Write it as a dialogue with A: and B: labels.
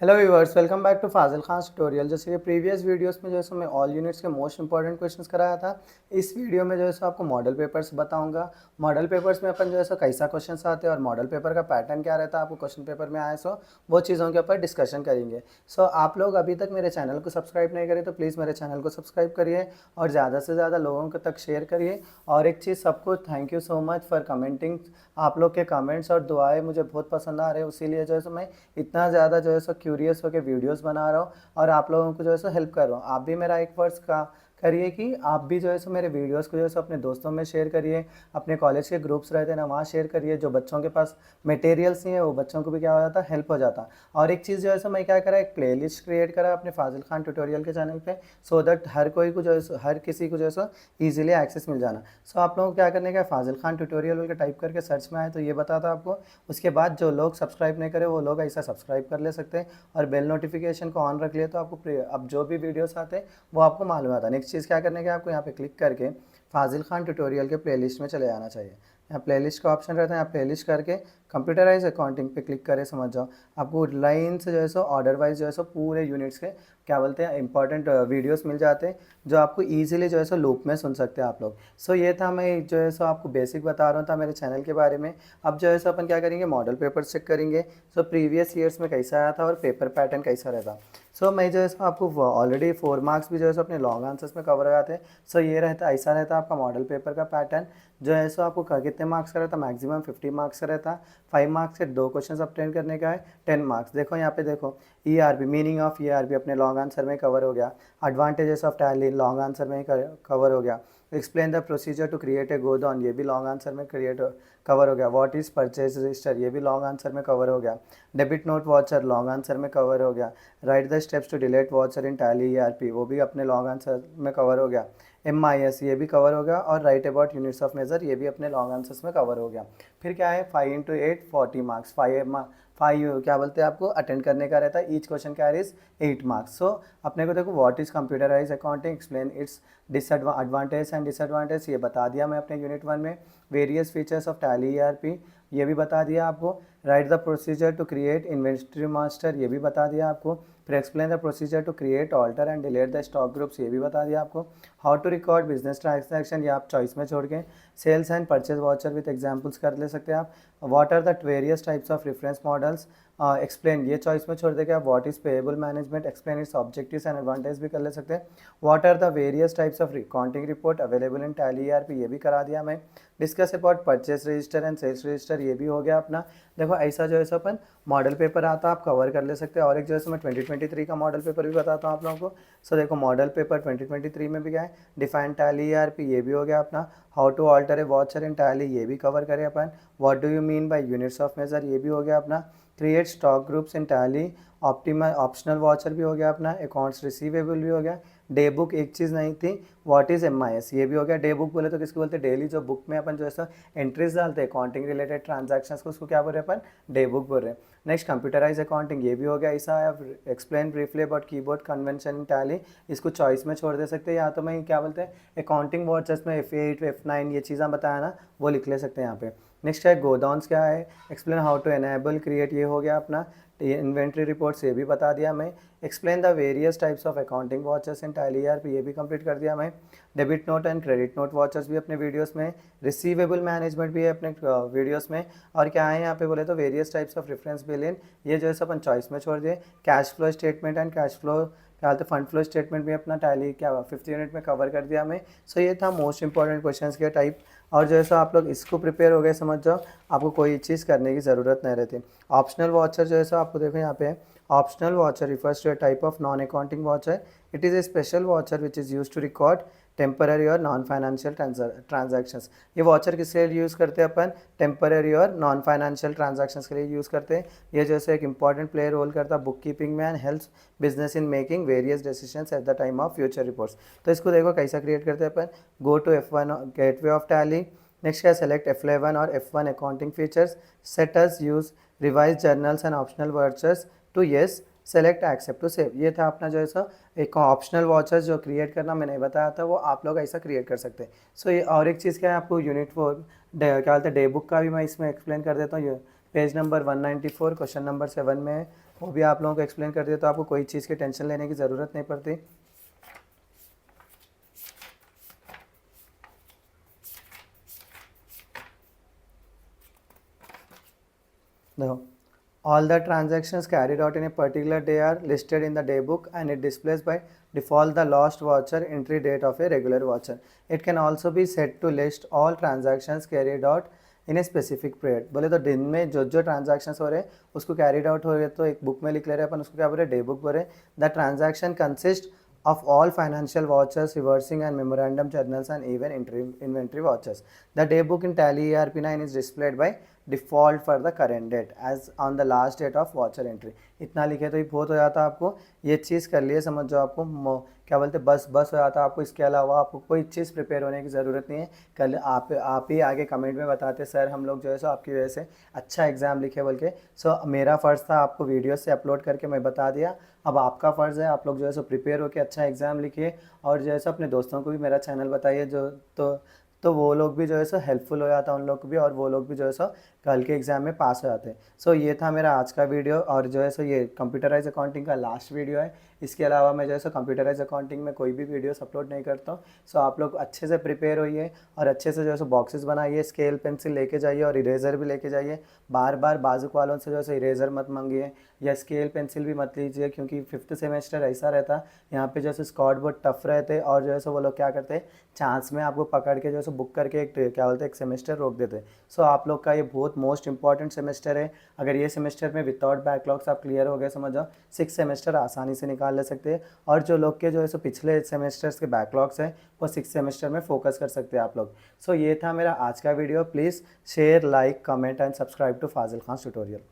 A: Hello viewers, welcome back to Fazil Khan tutorial. जैसे कि previous videos में जो है मैं ऑल यूनिट्स के मोस्ट इंपॉर्टेंट क्वेश्चंस कराया था। इस वीडियो में जो है आपको मॉडल पेपर्स बताऊंगा। मॉडल पेपर्स में अपन जो है कैसा क्वेश्चंस आते हैं और मॉडल पेपर का पैटर्न क्या रहता है, आपको क्वेश्चन पेपर में आया वो चीज़ों के ऊपर डिस्कशन करेंगे। आप लोग अभी तक मेरे चैनल को सब्सक्राइब नहीं करें तो प्लीज़ मेरे चैनल को सब्सक्राइब करिए और ज़्यादा से ज़्यादा लोगों को तक शेयर करिए। और एक चीज़, सबको thank you so much for commenting. आप लोग के कमेंट्स और दुआएं मुझे बहुत पसंद आ रहे हैं, इसीलिए जो है मैं इतना ज़्यादा जो है क्यूरियस होकर वीडियोस बना रहा हूँ और आप लोगों को जो है हेल्प कर रहा हूँ। आप भी मेरा एक वर्ष का करिए कि आप भी जो है मेरे वीडियोस को जो है अपने दोस्तों में शेयर करिए, अपने कॉलेज के ग्रुप्स रहते हैं ना वहाँ शेयर करिए। जो बच्चों के पास मटेरियल्स नहीं है वो बच्चों को भी क्या हो जाता है, हेल्प हो जाता। और एक चीज़ जो है मैं क्या करा, एक प्लेलिस्ट क्रिएट करा अपने फाजिल खान ट्यूटोरियल के चैनल पे, सो दैट हर कोई को जो है हर किसी को जो है ईजिली एक्सेस मिल जाना। आप लोगों को क्या करने का, फाजिल खान ट्यूटोरियल बोल के टाइप करके सर्च में आए तो ये बताता आपको। उसके बाद जो लोग सब्सक्राइब नहीं करे वो लोग ऐसा सब्सक्राइब कर ले सकते हैं और बेल नोटिफिकेशन को ऑन रख लिए तो आपको अब जो भी वीडियोस आते हैं वो आपको मालूम आता है। नेक्स्ट चीज़ क्या करने का, आपको यहाँ पे क्लिक करके फाजिल खान ट्यूटोरियल के प्लेलिस्ट में चले जाना चाहिए। यहाँ प्लेलिस्ट का ऑप्शन रहता है, यहाँ प्लेलिस्ट करके कंप्यूटराइज अकाउंटिंग पे क्लिक करें, समझ जाओ आपको लाइन से जो है ऑर्डर वाइज जो है पूरे यूनिट्स के क्या बोलते हैं इंपॉर्टेंट वीडियोस मिल जाते हैं जो आपको इजीली जो है लूप में सुन सकते हैं आप लोग। ये था, मैं जो है आपको बेसिक बता रहा था मेरे चैनल के बारे में। अब जो है अपन क्या करेंगे, मॉडल पेपर चेक करेंगे। प्रीवियस ईयर्स में कैसा आया था और पेपर पैटर्न कैसा रहता। मैं जो है आपको ऑलरेडी 4 मार्क्स भी जो है अपने लॉन्ग आंसर्स में कवर हो जाते हैं। ये रहता, ऐसा रहता आपका मॉडल पेपर का पैटर्न। जो है आपको कितने मार्क्स का रहता, मैक्सिमम 50 मार्क्स का रहता। 5 मार्क्स के 2 क्वेश्चन अटेंड करने का है, 10 मार्क्स। देखो यहाँ पे देखो, ERP मीनिंग ऑफ ERP अपने लॉन्ग आंसर में कवर हो गया। Advantages of Tally long answer में कवर हो गया। Explain the procedure to create a godown, ये भी लॉन्ग आंसर में कवर हो गया। व्हाट इज परचेज रजिस्टर, ये भी लॉन्ग आंसर में कवर हो गया। Debit note voucher long answer में कवर हो गया। Write the steps to delete voucher in Tally ERP, वो भी अपने लॉन्ग आंसर में कवर हो गया। MIS ये भी कवर हो गया। और write about units of measure, ये भी अपने लॉन्ग आंसर्स में कवर हो गया। फिर क्या है, 5 इंटू 8 40 मार्क्स। 5 क्या बोलते हैं आपको अटेंड करने का रहता है। Each question carries 8 marks. अपने को देखो, what is computerise accounting, explain its disadvantage and disadvantage, ये बता दिया मैं अपने यूनिट 1 में। Various features of Tally ERP, ये भी बता दिया आपको। Write the procedure to create inventory master, ये भी बता दिया आपको। फिर explain the procedure to create alter and delete the stock groups, ये भी बता दिया आपको। How to record business transaction, ये आप चॉइस में छोड़ के sales and purchase voucher with examples कर ले सकते हैं आप। What are the various types of reference models, explain, ये चॉइस में छोड़ देके आप what is payable management, explain its objectives and advantage भी कर ले सकते हैं। What are the various types of accounting report available in Tally ERP, ये भी करा दिया मैं। Discuss about purchase register and sales register, ये भी हो गया अपना। देखो ऐसा जो है अपन मॉडल पेपर आता आप कवर कर ले सकते हैं। और एक जो है मैं 2023 का मॉडल पेपर भी बताता हूँ आप लोगों को। देखो मॉडल पेपर 2023 में भी क्या है, डिफाइन टैली ERP, ये भी हो गया अपना। How to alter a voucher in Tally, ये भी कवर करें अपन। What do you mean by units of measure, ये भी हो गया अपना। Create stock groups in Tally, optimal optional voucher भी हो गया अपना। अकाउंट्स रिसीवेबल भी हो गया। डे बुक एक चीज़ नहीं थी, व्हाट इज MIS, ये भी हो गया। डे बुक बोले तो किसको बोलते हैं, डेली जो बुक में अपन जो है एंट्रीज डालते हैं अकाउंटिंग रिलेटेड ट्रांजैक्शंस को, उसको क्या बोल रहे हैं अपन, डे बुक बोल रहे हैं। नेक्स्ट कंप्यूटराइज अकाउंटिंग, ये भी हो गया। ऐसा explain briefly about keyboard convention in tally, इसको चॉइस में छोड़ दे सकते हैं। या तो मैं क्या बोलते हैं अकाउंटिंग वॉचर्स में F8 F9 ये चीज़ें बताया ना, वो लिख ले सकते हैं यहाँ पे। नेक्स्ट है गोडाउन्स क्या है, explain how to enable create, ये हो गया अपना। इन्वेंट्री रिपोर्ट्स, ये भी बता दिया मैं। Explain the various types of accounting watchers in Tally ERP, ये भी कंप्लीट कर दिया मैं। Debit note and credit note watchers भी अपने वीडियोस में। रिसीवेबल मैनेजमेंट भी है अपने वीडियोस में। और क्या है यहाँ पे बोले तो various types of reference bill in, ये जो है अपन चॉइस में छोड़ दिए। Cash flow statement and cash flow क्या बोलते फंड फ्लो स्टेटमेंट भी अपना टैली क्या 5th यूनिट में कवर कर दिया मैं। ये था मोस्ट इंपॉर्टेंट क्वेश्चंस के टाइप। और जैसा आप लोग इसको प्रिपेयर हो गए समझ जाओ, आपको कोई चीज़ करने की ज़रूरत नहीं रहती। ऑप्शनल वॉचर जो है आपको देखो यहाँ पे, optional voucher refers to a type of non accounting voucher. It is a special voucher which is use to record temporary और नॉन फाइनेंशियल ट्रांजैक्शंस। ये वॉचर किसके लिए यूज़ करते हैं अपन, टेम्पररी और नॉन फाइनेंशियल ट्रांजैक्शंस के लिए यूज़ करते हैं। ये जैसे एक इंपॉर्टेंट प्ले रोल करता है बुक कीपिंग में and helps business in making various decisions at the time of future reports. तो इसको देखो कैसा क्रिएट करते हैं अपन, go to F1 gateway of Tally. Next क्या, सेलेक्ट F11 और F1 accounting features, set us use revise journals and optional vouchers to yes, select accept to save. ये था अपना जो है सो एक ऑप्शनल वॉचर्स जो क्रिएट करना मैंने बताया था, वो आप लोग ऐसा क्रिएट कर सकते हैं। ये और एक चीज़ क्या है, आपको यूनिट 4 क्या बोलते हैं डे बुक का भी मैं इसमें एक्सप्लेन कर देता हूँ। ये पेज नंबर 194 क्वेश्चन नंबर 7 में वो भी आप लोगों को एक्सप्लेन कर दिया, तो आपको कोई चीज़ की टेंशन लेने की ज़रूरत नहीं पड़ती। देखो, all the transactions carried out in a particular day are listed in the day book and it displays by default the lost watcher entry date of a regular watcher. It can also be set to list all transactions carried out in a specific period. बोले तो दिन में जो जो transactions हो रहे हैं उसको कैरिड आउट हो रहे तो एक बुक में लिख ले रहे हैं अपन, उसको क्या बोल रहे हैं, डे बुक बोल रहे हैं। The transaction consist of all financial watchers, reversing and memorandum journals and even inventory watchers. The day book in Tally ERP9 is displayed by default for the current date as on the last date of watcher entry. इतना लिखे तो ही बहुत हो जाता आपको, ये चीज़ कर लिए समझ जाओ आपको क्या बोलते बस हो जाता आपको। इसके अलावा आपको कोई चीज़ प्रिपेयर होने की ज़रूरत नहीं है। कल आप ही आगे कमेंट में बताते सर हम लोग जो है सो आपकी वजह से अच्छा एग्ज़ाम लिखे बोल के। सो मेरा फ़र्ज़ था आपको वीडियो से अपलोड करके मैं बता दिया, अब आपका फ़र्ज़ है आप लोग जो है सो प्रिपेयर होकर अच्छा एग्ज़ाम लिखिए और जो है सो अपने दोस्तों को भी मेरा चैनल बताइए जो तो वो लोग भी जो है सो हेल्पफुल हो जाता है उन लोग को भी, और वो लोग भी जो है सो कल के एग्ज़ाम में पास हो जाते हैं। सो ये था मेरा आज का वीडियो, और जो है सो ये कंप्यूटराइज अकाउंटिंग का लास्ट वीडियो है। इसके अलावा मैं जो है सो कंप्यूटराइज अकाउंटिंग में कोई भी वीडियोस अपलोड नहीं करता हूँ। सो आप लोग अच्छे से प्रिपेयर होइए और अच्छे से जो है सो बॉक्सेस बनाइए, स्केल पेंसिल लेके जाइए और इरेज़र भी लेके जाइए। बार बार बाजुक वालों से जो है सो इरेज़र मत मांगिए या स्केल पेंसिल भी मत लीजिए, क्योंकि 5th सेमेस्टर ऐसा रहता है यहाँ पे जो है स्कॉट बहुत टफ रहते हैं और जो है सो वो लोग क्या करते हैं चांस में आपको पकड़ के जो है सो बुक करके एक क्या बोलते हैं एक सेमेस्टर रोक देते हैं। सो आप लोग का ये बहुत मोस्ट इंपॉर्टेंट सेमेस्टर है। अगर ये सेमेस्टर में विदाउट बैकलॉग्स आप क्लियर हो गए समझ जाओ 6 सेमेस्टर आसानी से निकाल ले सकते हैं, और जो लोग के जो है सो पिछले सेमेस्टर्स के बैकलॉग्स हैं वो 6 सेमेस्टर में फोकस कर सकते हैं आप लोग। सो ये था मेरा आज का video. Please share, like, comment and subscribe to Fazil Khan tutorial.